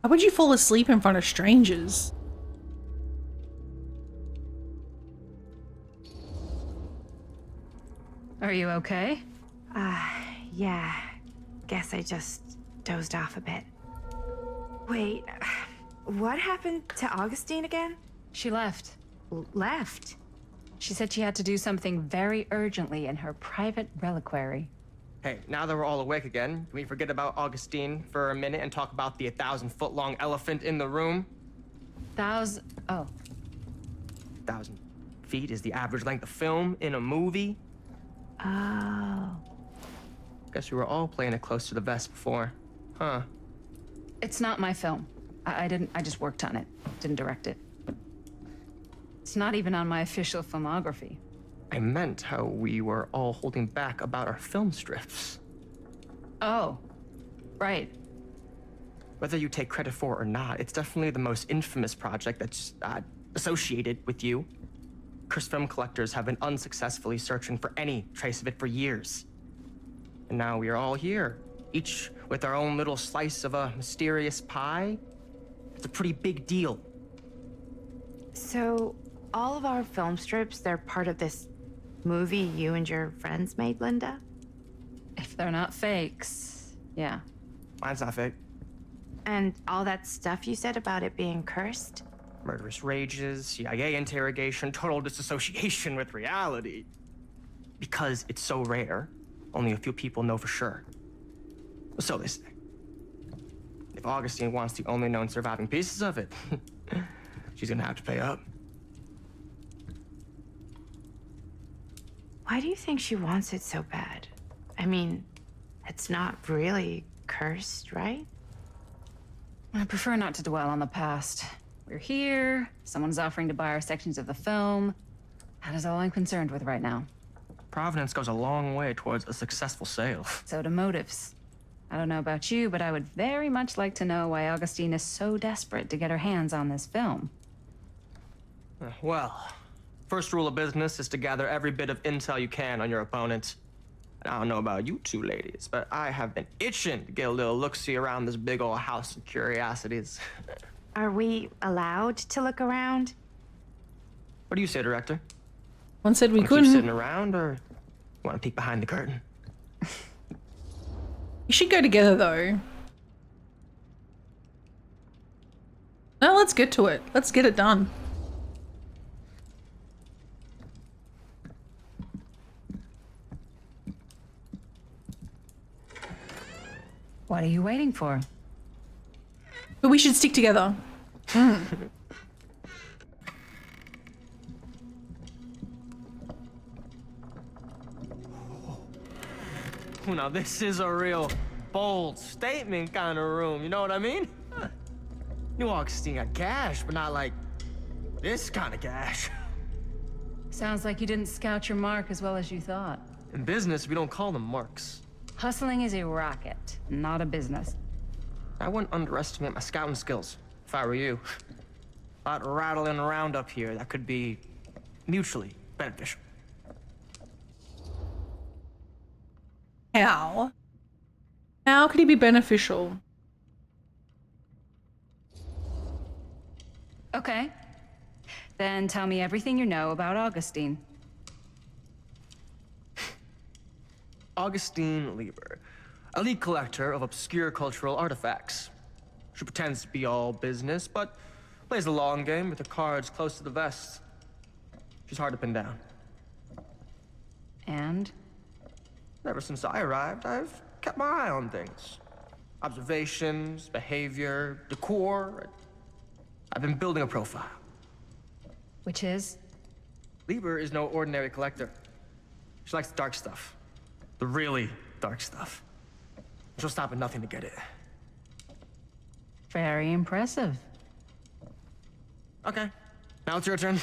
Why would you fall asleep in front of strangers? Are you okay? Yeah. Guess I just dozed off a bit. Wait, what happened to Augustine again? She left. Left? She said she had to do something very urgently in her private reliquary. Hey, now that we're all awake again, can we forget about Augustine for a minute and talk about the 1,000-foot-long elephant in the room? Oh. 1,000 feet is the average length of film in a movie. Oh. Guess we were all playing it close to the vest before, huh? It's not my film. I just worked on it. Didn't direct it. It's not even on my official filmography. I meant how we were all holding back about our film strips. Oh, right. Whether you take credit for it or not, it's definitely the most infamous project that's associated with you. Cursed film collectors have been unsuccessfully searching for any trace of it for years. And now we are all here, each with our own little slice of a mysterious pie. It's a pretty big deal. So, all of our film strips, they're part of this movie you and your friends made, Linda? If they're not fakes, yeah. Mine's not fake. And all that stuff you said about it being cursed? Murderous rages, CIA interrogation, total disassociation with reality. Because it's so rare, only a few people know for sure. So they say. If Augustine wants the only known surviving pieces of it, she's gonna have to pay up. Why do you think she wants it so bad? I mean, it's not really cursed, right? I prefer not to dwell on the past. We're here, someone's offering to buy our sections of the film. That is all I'm concerned with right now. Providence goes a long way towards a successful sale. So do motives. I don't know about you, but I would very much like to know why Augustine is so desperate to get her hands on this film. Well, first rule of business is to gather every bit of intel you can on your opponent. And I don't know about you two ladies, but I have been itching to get a little look-see around this big old house of curiosities. Are we allowed to look around? What do you say, director? One said we Wanna keep couldn't. sitting around, or want to peek behind the curtain? We should go together though. No, let's get to it. Let's get it done. What are you waiting for? But we should stick together. Oh, now this is a real bold statement kind of room, you know what I mean? New Augustine got cash, but not like this kind of cash. Sounds like you didn't scout your mark as well as you thought. In business, we don't call them marks. Hustling is a racket, not a business. I wouldn't underestimate my scouting skills, if I were you. A lot rattling around up here that could be mutually beneficial. How? How could he be beneficial? Okay. Then tell me everything you know about Augustine. Augustine Lieber, elite collector of obscure cultural artifacts. She pretends to be all business, but plays the long game with her cards close to the vest. She's hard to pin down. And? Ever since I arrived, I've kept my eye on things. Observations, behavior, decor. I've been building a profile. Which is? Lieber is no ordinary collector. She likes the dark stuff. The really dark stuff. She'll stop at nothing to get it. Very impressive. Okay, now it's your turn.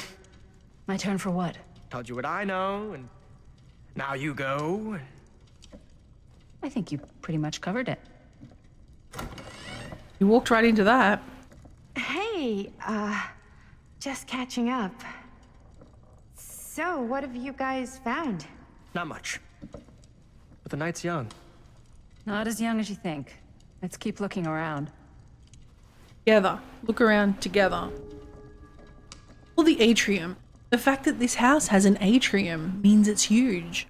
My turn for what? Told you what I know, and now you go. I think you pretty much covered it. You walked right into that. Hey, just catching up. So, what have you guys found? Not much. But the night's young. Not as young as you think. Let's keep looking around. together. Look around together. Or the atrium. The fact that this house has an atrium means it's huge.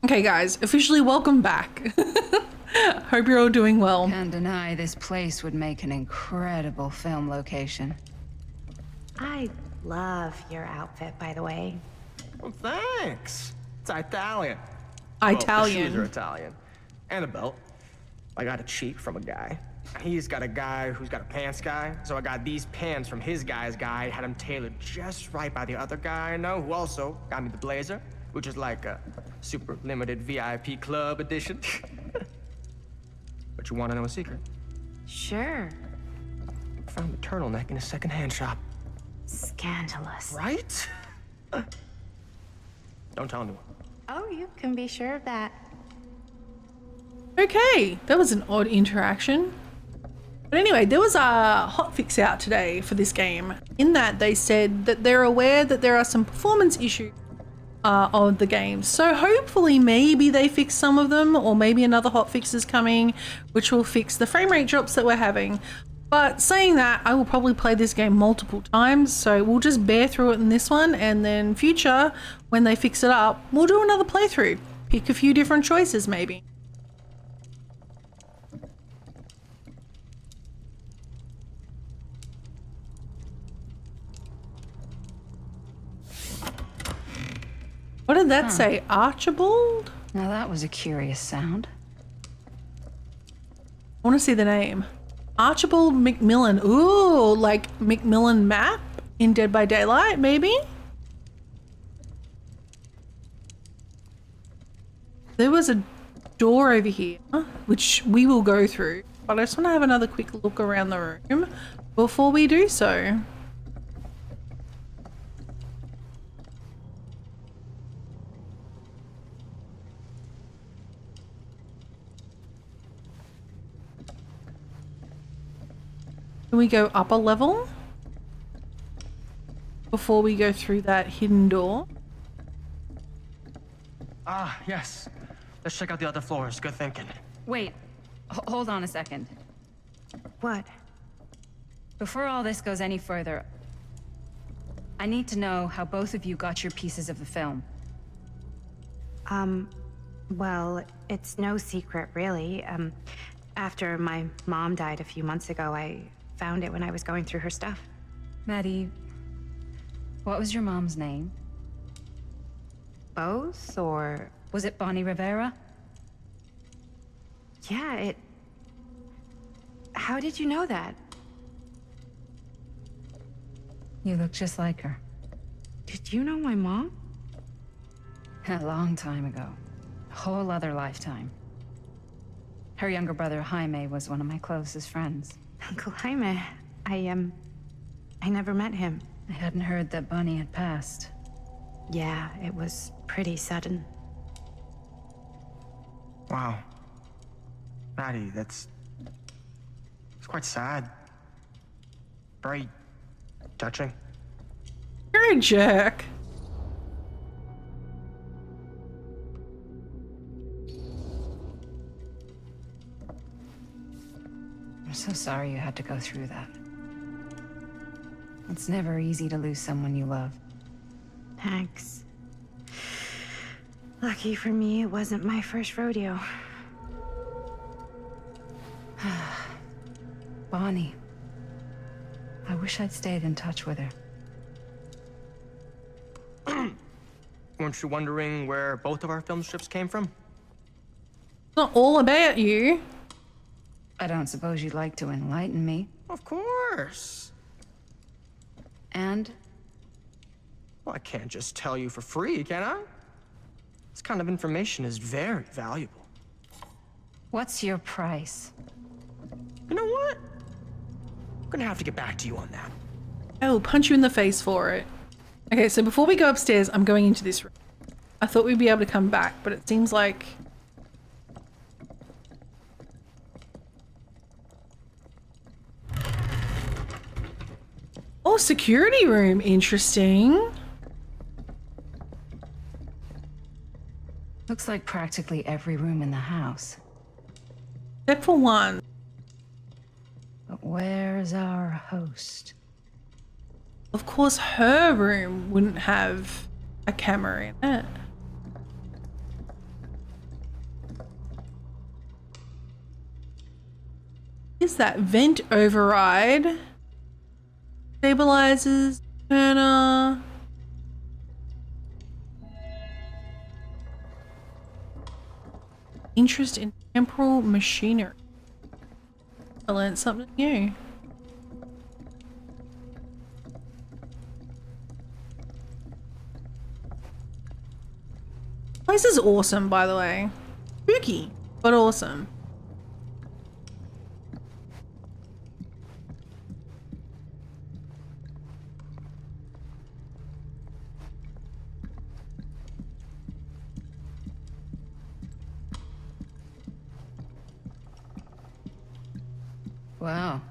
Okay guys, officially welcome back. Hope you're all doing well. Can't deny this place would make an incredible film location. I love your outfit, by the way. Well, thanks. It's Italian. Well, the Italian. shoes are Italian. And a belt. I got a cheek from a guy. He's got a guy who's got a pants guy. So I got these pants from his guy's guy, had them tailored just right by the other guy I know, who also got me the blazer, which is like a super limited VIP club edition. But you want to know a secret? Sure. Found a turtleneck in a secondhand shop. Scandalous. Right? Don't tell anyone. Oh, you can be sure of that. Okay, that was an odd interaction. But anyway, there was a hotfix out today for this game. In that they said that they're aware that there are some performance issues of the game. So hopefully maybe they fix some of them, or maybe another hotfix is coming which will fix the frame rate drops that we're having. But saying that, I will probably play this game multiple times, so we'll just bear through it in this one, and then future, when they fix it up, we'll do another playthrough. Pick a few different choices maybe. What did that say? Archibald? Now that was a curious sound. I want to see the name. Archibald McMillan. Ooh, like McMillan map in Dead by Daylight, maybe? There was a door over here, which we will go through. But I just want to have another quick look around the room before we do so. Can we go up a level before we go through that hidden door? Ah, yes. Let's check out the other floors. Good thinking. Wait, hold on a second. What? Before all this goes any further, I need to know how both of you got your pieces of the film. Well, it's no secret, really. After my mom died a few months ago, I found it when I was going through her stuff. Maddie, what was your mom's name? Both, or... Was it Bonnie Rivera? Yeah, it... How did you know that? You look just like her. Did you know my mom? A long time ago. A whole other lifetime. Her younger brother, Jaime, was one of my closest friends. Uncle Jaime. I never met him. I hadn't heard that Bonnie had passed. Yeah, it was pretty sudden. Wow. Maddie, it's quite sad. Very touching. You're a jerk. I'm so sorry you had to go through that. It's never easy to lose someone you love. Thanks. Lucky for me, it wasn't my first rodeo. Bonnie. I wish I'd stayed in touch with her. Weren't you wondering where both of our film strips came from? It's not all about you. I don't suppose you'd like to enlighten me. Of course. And? Well, I can't just tell you for free, can I? This kind of information is very valuable. What's your price? You know what? I'm gonna have to get back to you on that. I will punch you in the face for it. Okay, so before we go upstairs, I'm going into this room. I thought we'd be able to come back, but it seems like... Oh, security room. Interesting. Looks like practically every room in the house. Except for one. But where's our host? Of course, her room wouldn't have a camera in it. Is that vent override? Stabilizers, turner. Interest in temporal machinery. I learned something new. This is awesome, by the way. Spooky, but awesome. Wow.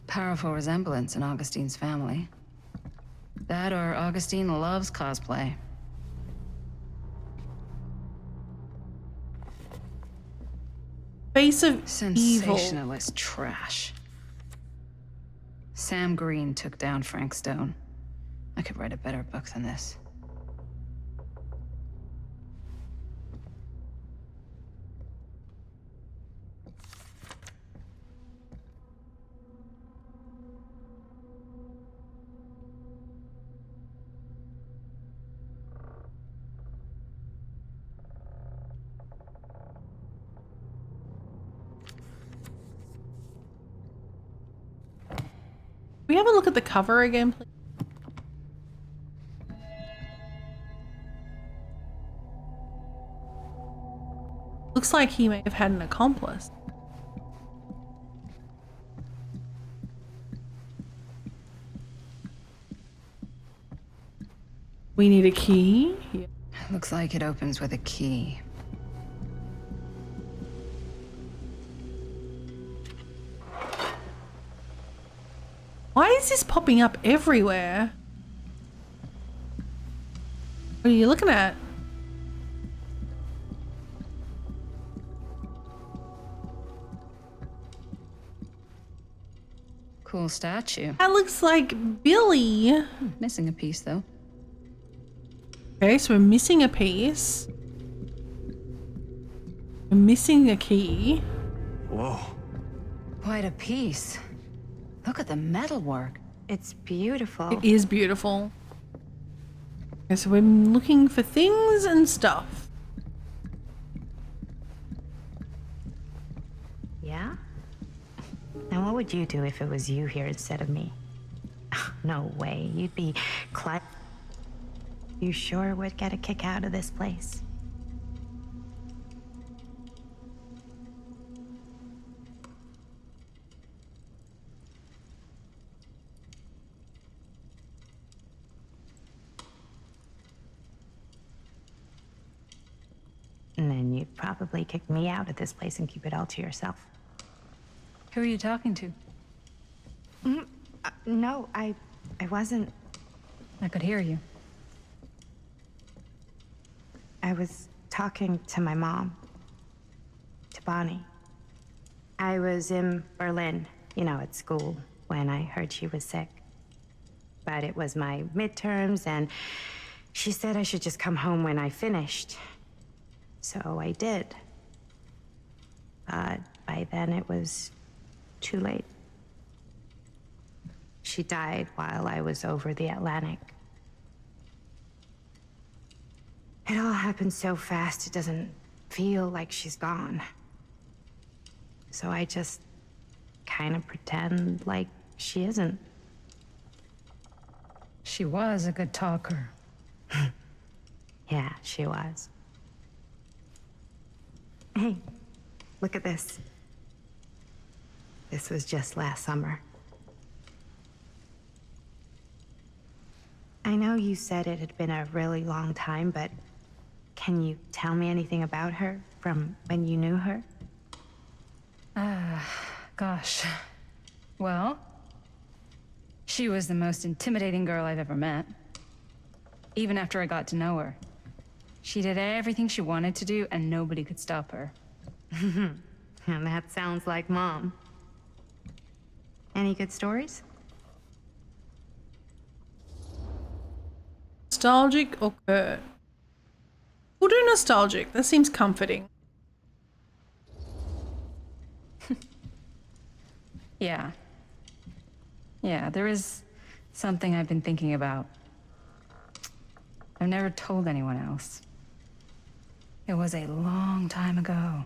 Powerful resemblance in Augustine's family. That or Augustine loves cosplay. Face of evil. Sensationalist trash. Sam Green took down Frank Stone. I could write a better book than this. Can we have a look at the cover again, please? Looks like he may have had an accomplice. We need a key. Yeah. Looks like it opens with a key. Why is this popping up everywhere? What are you looking at? Cool statue. That looks like Billy. Missing a piece, though. Okay, so we're missing a piece. We're missing a key. Whoa. Quite a piece. Look at the metalwork. It's beautiful. It is beautiful. Okay, so we're looking for things and stuff. Yeah? Now what would you do if it was you here instead of me? No way. You'd be You sure would get a kick out of this place. And then you'd probably kick me out of this place and keep it all to yourself. Who are you talking to? No, I wasn't. I could hear you. I was talking to my mom. To Bonnie. I was in Berlin, at school, when I heard she was sick. But it was my midterms, and she said I should just come home when I finished. So I did. But by then it was too late. She died while I was over the Atlantic. It all happened so fast, it doesn't feel like she's gone. So I just kind of pretend like she isn't. She was a good talker. Yeah, she was. Hey, look at this. This was just last summer. I know you said it had been a really long time, but can you tell me anything about her from when you knew her? Gosh. Well, she was the most intimidating girl I've ever met. Even after I got to know her. She did everything she wanted to do, and nobody could stop her. And that sounds like Mom. Any good stories? Nostalgic or curt? We'll do nostalgic. That seems comforting. Yeah. Yeah, there is something I've been thinking about. I've never told anyone else. It was a long time ago.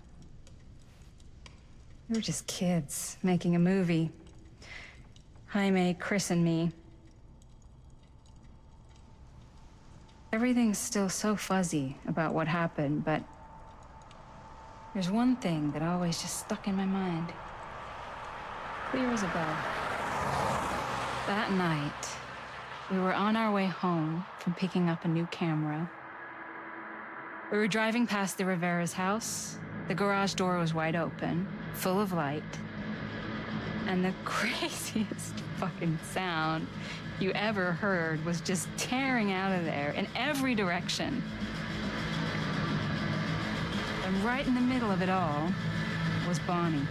We were just kids making a movie. Jaime, Chris, and me. Everything's still so fuzzy about what happened, but there's one thing that always just stuck in my mind. Clear as a bell. That night, we were on our way home from picking up a new camera. We were driving past the Rivera's house. The garage door was wide open, full of light. And the craziest fucking sound you ever heard was just tearing out of there in every direction. And right in the middle of it all was Bonnie.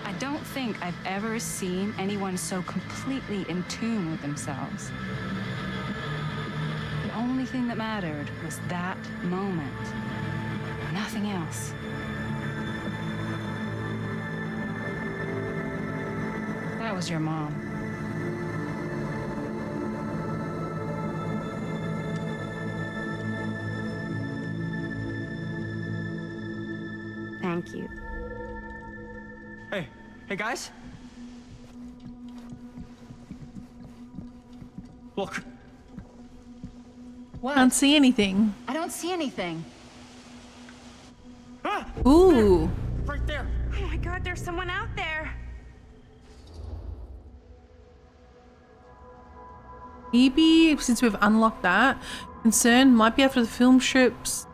I don't think I've ever seen anyone so completely in tune with themselves. The only thing that mattered was that moment. Nothing else. That was your mom. Thank you. Hey guys. Look. What? Can't see anything. I don't see anything. Ah! Ooh. Right there. Oh my god, there's someone out there. Maybe since we've unlocked that, concern might be after the film strips.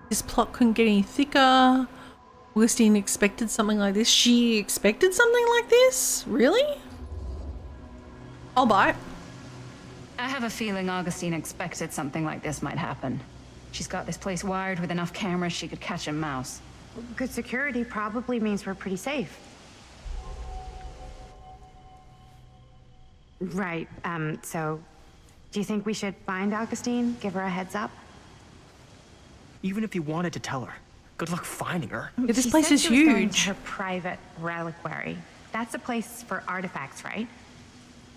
This plot couldn't get any thicker. Augustine expected something like this. She expected something like this? Really? I'll buy it. I have a feeling Augustine expected something like this might happen. She's got this place wired with enough cameras she could catch a mouse. Good security probably means we're pretty safe. Right, so do you think we should find Augustine? Give her a heads up? Even if you wanted to tell her, good luck finding her. Yeah, this She place said is she was going to huge. her private reliquary. That's a place for artifacts, right?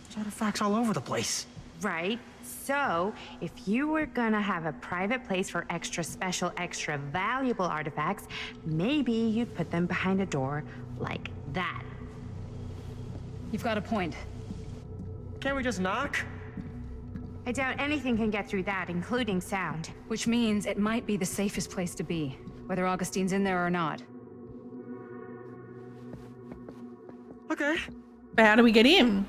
There's artifacts all over the place. Right. So, if you were gonna have a private place for extra special, extra valuable artifacts, maybe you'd put them behind a door like that. You've got a point. Can't we just knock? I doubt anything can get through that, including sound. Which means it might be the safest place to be, whether Augustine's in there or not. Okay. But how do we get in?